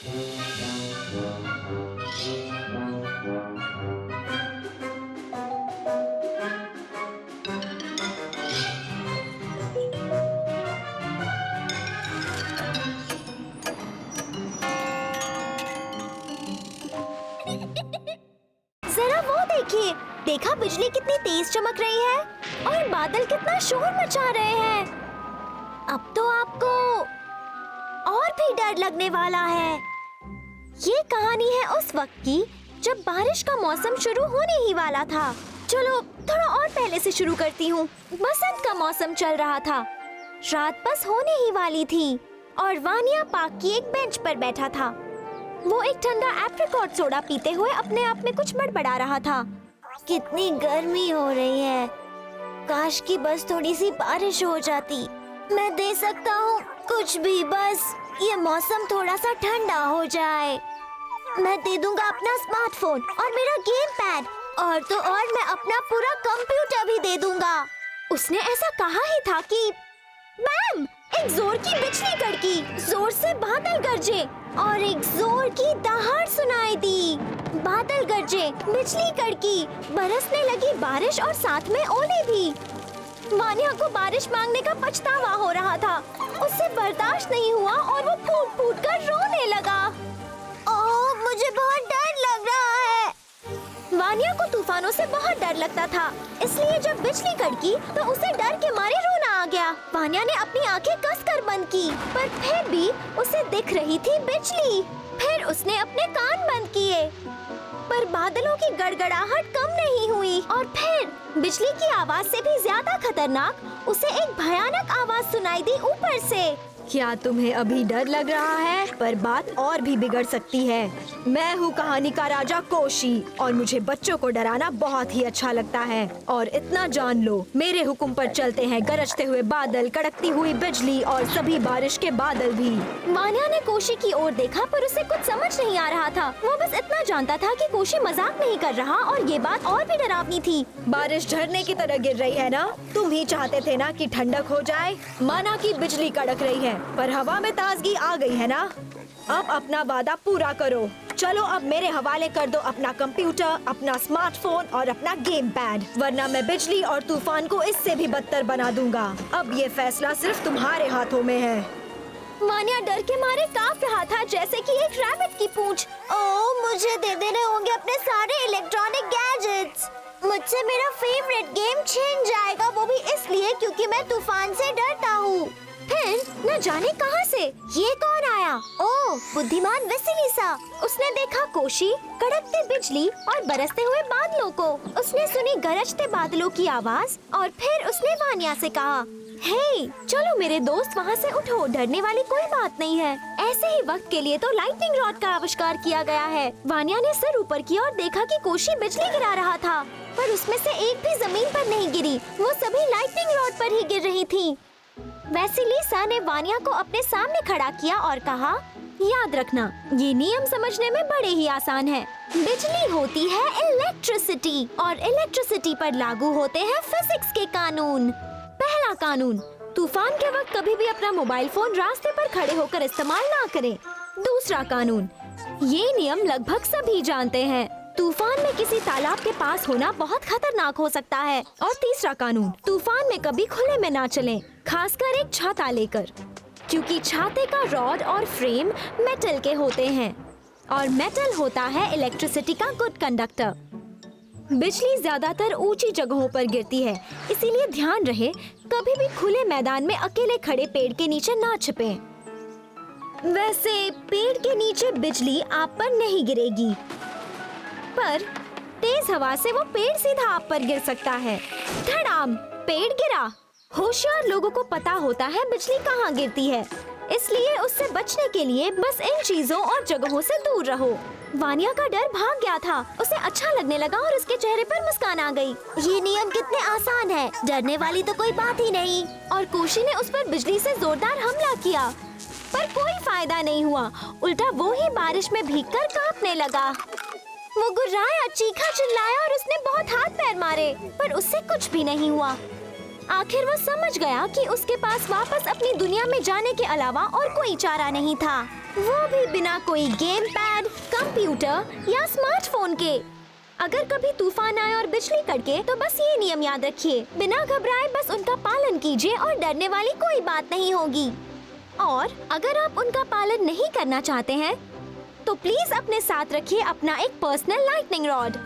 जरा वो देखिए, देखा बिजली कितनी तेज चमक रही है और बादल कितना शोर मचा रहे हैं। अब तो आपको और भी डर लगने वाला है। ये कहानी है उस वक्त की जब बारिश का मौसम शुरू होने ही वाला था। चलो थोड़ा और पहले से शुरू करती हूँ। बसंत का मौसम चल रहा था, रात बस होने ही वाली थी और वानिया पार्क की एक बेंच पर बैठा था। वो एक ठंडा एप्रिकॉट सोडा पीते हुए अपने आप में कुछ बड़बड़ा रहा था। कितनी गर्मी हो रही है, काश कि बस थोड़ी सी बारिश हो जाती। मैं दे सकता हूँ कुछ भी, बस ये मौसम थोड़ा सा ठंडा हो जाए। मैं दे दूंगा अपना स्मार्टफोन और मेरा गेम पैड, और तो और मैं अपना पूरा कंप्यूटर भी दे दूंगा। उसने ऐसा कहा ही था कि मैम, एक जोर की बिजली कड़की, जोर से बादल गरजे और एक जोर की दहाड़ सुनाई दी। बादल गरजे, बिजली कड़की, बरसने लगी बारिश और साथ में ओले भी। वानिया को बारिश मांगने का पछतावा हो रहा था। उससे बर्दाश्त नहीं हुआ और वो फूट फूट कर रोने लगा। ओह, मुझे बहुत डर लग रहा है। वानिया को तूफानों से बहुत डर लगता था, इसलिए जब बिजली कड़की तो उसे डर के मारे रोना आ गया। वानिया ने अपनी आंखें कसकर बंद की, पर फिर भी उसे दिख रही थी बिजली। फिर उसने अपने कान बंद किए, पर बादलों की गड़गड़ाहट कम नहीं हुई और फिर बिजली की आवाज से भी ज्यादा खतरनाक उसे एक भयानक आवाज सुनाई दी ऊपर से। क्या तुम्हें अभी डर लग रहा है? पर बात और भी बिगड़ सकती है। मैं हूँ कहानी का राजा कोशी और मुझे बच्चों को डराना बहुत ही अच्छा लगता है। और इतना जान लो, मेरे हुक्म पर चलते हैं गरजते हुए बादल, कड़कती हुई बिजली और सभी बारिश के बादल भी। वानिया ने कोशी की ओर देखा, पर उसे कुछ समझ नहीं आ रहा था। वो बस इतना जानता था कि कोशी मजाक नहीं कर रहा और ये बात और भी डरावनी थी। बारिश झरने की तरह गिर रही है ना? तुम ही चाहते थे ना कि ठंडक हो जाए। माना कि बिजली कड़क रही है, पर हवा में ताजगी आ गई है ना? अब अपना वादा पूरा करो। चलो अब मेरे हवाले कर दो अपना कंप्यूटर, अपना स्मार्टफोन और अपना गेम पैड, वरना मैं बिजली और तूफान को इससे भी बदतर बना दूंगा। अब ये फैसला सिर्फ तुम्हारे हाथों में है। वानिया डर के मारे कांप रहा था, जैसे कि एक रैबिट की पूंछ। ओह, मुझे दे देने होंगे अपने सारे इलेक्ट्रॉनिक गैजेट्स। मुझसे मेरा फेवरेट गेम छिन जाएगा, वो भी इसलिए क्योंकि मैं तूफान से डरता हूँ। फिर न जाने कहां से ये कौन आया। ओह, बुद्धिमान वेसिलिसा। उसने देखा कोशी, कड़कते बिजली और बरसते हुए बादलों को। उसने सुनी गरजते बादलों की आवाज और फिर उसने वानिया से कहा, हे, चलो मेरे दोस्त, वहाँ से उठो, डरने वाली कोई बात नहीं है। ऐसे ही वक्त के लिए तो लाइटनिंग रॉड का आविष्कार किया गया है। वानिया ने सिर ऊपर किया और देखा कि कोशी बिजली गिरा रहा था, पर उसमें से एक भी जमीन पर नहीं गिरी। वो सभी लाइटनिंग रॉड पर ही गिर रही थी। वेसिलिसा ने वानिया को अपने सामने खड़ा किया और कहा, याद रखना, ये नियम समझने में बड़े ही आसान है। बिजली होती है इलेक्ट्रिसिटी और इलेक्ट्रिसिटी पर लागू होते हैं फिजिक्स के कानून। पहला कानून, तूफान के वक्त कभी भी अपना मोबाइल फोन रास्ते पर खड़े होकर इस्तेमाल ना करें। दूसरा कानून, ये नियम लगभग सभी जानते हैं, तूफान में किसी तालाब के पास होना बहुत खतरनाक हो सकता है। और तीसरा कानून, तूफान में कभी खुले में ना चलें, खासकर एक छाता लेकर, क्योंकि छाते का रॉड और फ्रेम मेटल के होते हैं और मेटल होता है इलेक्ट्रिसिटी का गुड कंडक्टर। बिजली ज्यादातर ऊंची जगहों पर गिरती है, इसीलिए ध्यान रहे कभी भी खुले मैदान में अकेले खड़े पेड़ के नीचे ना छिपें। वैसे पेड़ के नीचे बिजली आप पर नहीं गिरेगी, पर तेज हवा से वो पेड़ सीधा आप पर गिर सकता है। धड़ाम, पेड़ गिरा। होशियार लोगों को पता होता है बिजली कहाँ गिरती है, इसलिए उससे बचने के लिए बस इन चीजों और जगहों से दूर रहो। वानिया का डर भाग गया था, उसे अच्छा लगने लगा और उसके चेहरे पर मुस्कान आ गई। ये नियम कितने आसान है, डरने वाली तो कोई बात ही नहीं। और कोशी ने उस पर बिजली से जोरदार हमला किया, पर कोई फायदा नहीं हुआ। उल्टा वो ही बारिश में भीगकर कांपने लगा। वो गुर्राया, चीखा, चिल्लाया और उसने बहुत हाथ पैर मारे, पर उससे कुछ भी नहीं हुआ। आखिर वो समझ गया कि उसके पास वापस अपनी दुनिया में जाने के अलावा और कोई चारा नहीं था, वो भी बिना कोई गेम पैड, कंप्यूटर या स्मार्टफोन के। अगर कभी तूफान आए और बिजली कड़के तो बस ये नियम याद रखिए, बिना घबराए बस उनका पालन कीजिए और डरने वाली कोई बात नहीं होगी। और अगर आप उनका पालन नहीं करना चाहते हैं तो प्लीज अपने साथ रखिए अपना एक पर्सनल लाइटनिंग रॉड।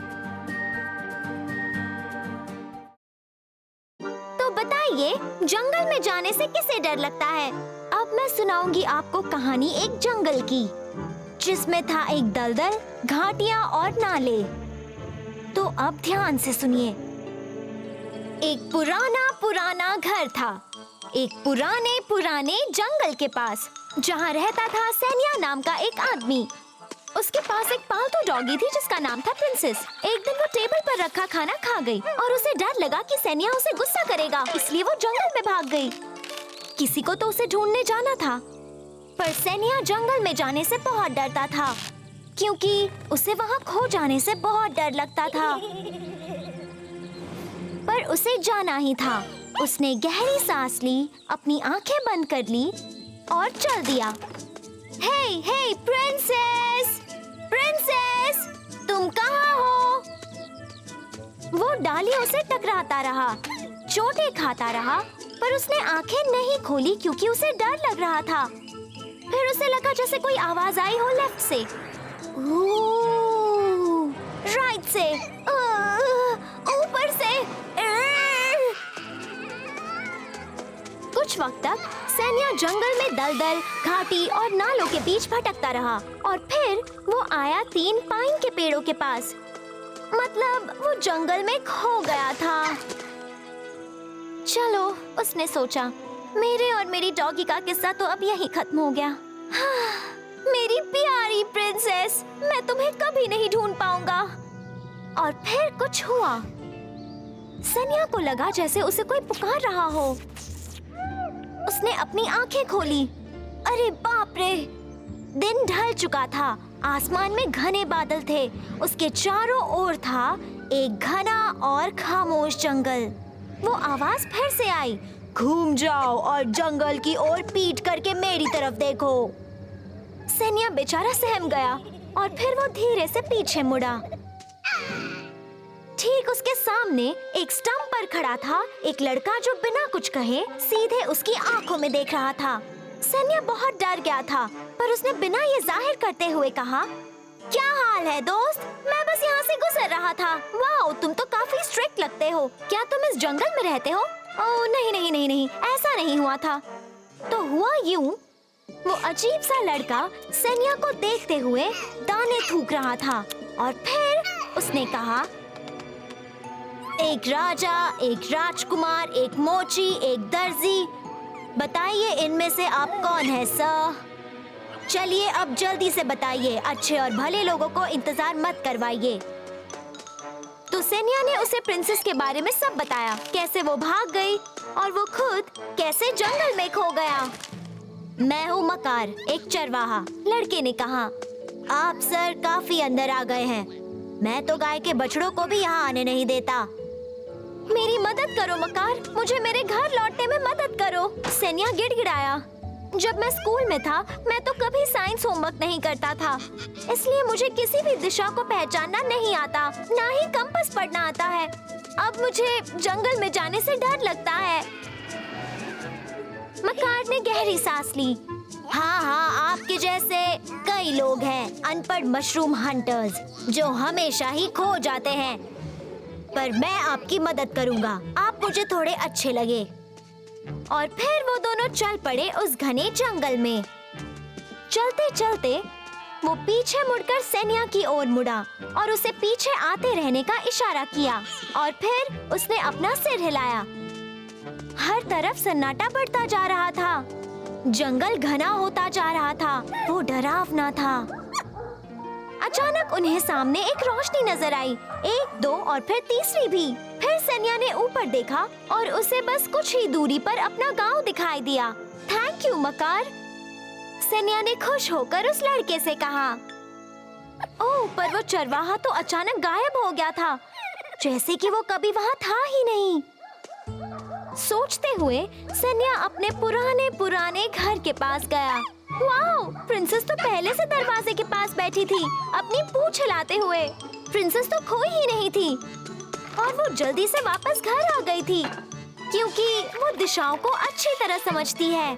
तो बताइए, जंगल में जाने से किसे डर लगता है? अब मैं सुनाऊंगी आपको कहानी एक जंगल की, जिसमें था एक दलदल, घाटियां और नाले। तो अब ध्यान से सुनिए। एक पुराना घर था, एक पुराने जंगल के पास, जहाँ रहता था सेनिया नाम का एक आदमी। उसके पास एक पालतू डॉगी थी जिसका नाम था प्रिंसेस। एक दिन वो टेबल पर रखा खाना खा गई और उसे डर लगा कि सेनिया उसे गुस्सा करेगा, इसलिए वो जंगल में भाग गई। किसी को तो उसे ढूंढने जाना था, पर सेनिया जंगल में जाने से बहुत डरता था, क्योंकि उसे वहाँ खो जाने से बहुत डर लगता था। पर उसे जाना ही था। उसने गहरी सांस ली, अपनी आंखें बंद कर ली और चल दिया। हे प्रिंसेस, प्रिंसेस, तुम कहाँ हो? वो डालियों से टकराता रहा, चोटें खाता रहा, पर उसने आंखें नहीं खोली क्योंकि उसे डर लग रहा था। फिर उसे लगा जैसे कोई आवाज आई हो लेफ्ट से, राइट से, ऊपर से। कुछ वक्त तक सेनिया जंगल में दलदल, घाटी और नालों के बीच भटकता रहा और फिर वो आया 3 पाइन के पेड़ों के पास। मतलब वो जंगल में खो गया था। चलो, उसने सोचा, मेरे और मेरी डॉगी का किस्सा तो अब यहीं खत्म हो गया। मेरी प्यारी प्रिंसेस, मैं तुम्हें कभी नहीं ढूंढ पाऊंगा। और फिर कुछ हुआ। सेनिया को लगा जैसे उसे कोई पुकार रहा हो। उसने अपनी आंखें खोली। अरे बाप रे! दिन ढल चुका था, आसमान में घने बादल थे, उसके चारों ओर था एक घना और खामोश जंगल। वो आवाज फिर से आई, घूम जाओ और जंगल की ओर पीठ करके मेरी तरफ देखो। सेनिया बेचारा सहम गया और फिर वो धीरे से पीछे मुड़ा। ठीक उसके सामने एक स्टंप पर खड़ा था एक लड़का जो बिना कुछ कहे सीधे उसकी आंखों में देख रहा था। सेनिया बहुत डर गया था, पर उसने बिना ये जाहिर करते हुए कहा, क्या हाल है दोस्त? मैं बस यहाँ से गुजर रहा था। वाओ, तुम तो काफी स्ट्रिक्ट लगते हो। क्या तुम इस जंगल में रहते हो? ओह नहीं, ऐसा नहीं हुआ था। तो हुआ यूं, वो अजीब सा लड़का सेनिया को देखते हुए दाने थूक रहा था और फिर उसने कहा, एक राजा, एक राजकुमार, एक मोची, एक दर्जी, बताइए इनमें से आप कौन है सर? चलिए अब जल्दी से बताइए, अच्छे और भले लोगों को इंतजार मत करवाइए। तो सेनिया ने उसे प्रिंसेस के बारे में सब बताया, कैसे वो भाग गई और वो खुद कैसे जंगल में खो गया। मैं हूँ मकार, एक चरवाहा, लड़के ने कहा। आप सर काफी अंदर आ गए हैं, मैं तो गाय के बछड़ों को भी यहाँ आने नहीं देता। मेरी मदद करो मकार, मुझे मेरे घर लौटने में मदद करो। सेनिया गिड़गिड़ाया। जब मैं स्कूल में था, मैं तो कभी साइंस होमवर्क नहीं करता था, इसलिए मुझे किसी भी दिशा को पहचानना नहीं आता, ना ही कंपास पढ़ना आता है। अब मुझे जंगल में जाने से डर लगता है। मकार ने गहरी सांस ली। हाँ, आपके जैसे कई लोग हैं, अनपढ़ मशरूम हंटर्स, जो हमेशा ही खो जाते हैं। पर मैं आपकी मदद करूंगा, आप मुझे थोड़े अच्छे लगे। और फिर वो दोनों चल पड़े उस घने जंगल में। चलते चलते वो पीछे मुड़कर सेनिया की ओर मुड़ा और उसे पीछे आते रहने का इशारा किया और फिर उसने अपना सिर हिलाया। हर तरफ सन्नाटा बढ़ता जा रहा था, जंगल घना होता जा रहा था, वो डरावना था। अचानक उन्हें सामने एक रोशनी नजर आई, 1, 2 और फिर तीसरी भी। फिर सेनिया ने ऊपर देखा और उसे बस कुछ ही दूरी पर अपना गांव दिखाई दिया। थैंक यू मकार, सेनिया ने खुश होकर उस लड़के से कहा। ओह, पर वो चरवाहा तो अचानक गायब हो गया था, जैसे कि वो कभी वहाँ था ही नहीं। सोचते हुए सन्या अपने पुराने घर के पास गया। वाओ, प्रिंसेस तो पहले से दरवाजे के पास बैठी थी, अपनी पूंछ हिलाते हुए। प्रिंसेस तो खोई ही नहीं थी और वो जल्दी से वापस घर आ गई थी, क्योंकि वो दिशाओं को अच्छी तरह समझती है।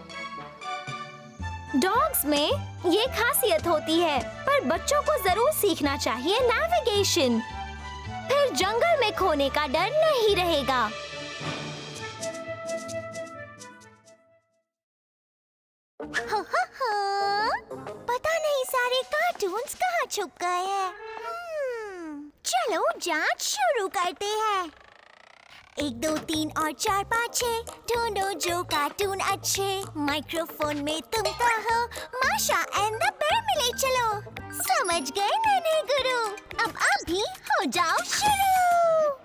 डॉग्स में ये खासियत होती है, पर बच्चों को जरूर सीखना चाहिए नेविगेशन। फिर जंगल में खोने का डर नहीं रहेगा। पता नहीं सारे कार्टून्स कहाँ छुप गए हैं। चलो जांच शुरू करते हैं। 1 2 3 और 4 5 6 ढूंढो जो कार्टून अच्छे। माइक्रोफोन में तुम कहो माशा एंड द बेयर मिले चलो। समझ गए नन्हे गुरु, अब अभी हो जाओ शुरू।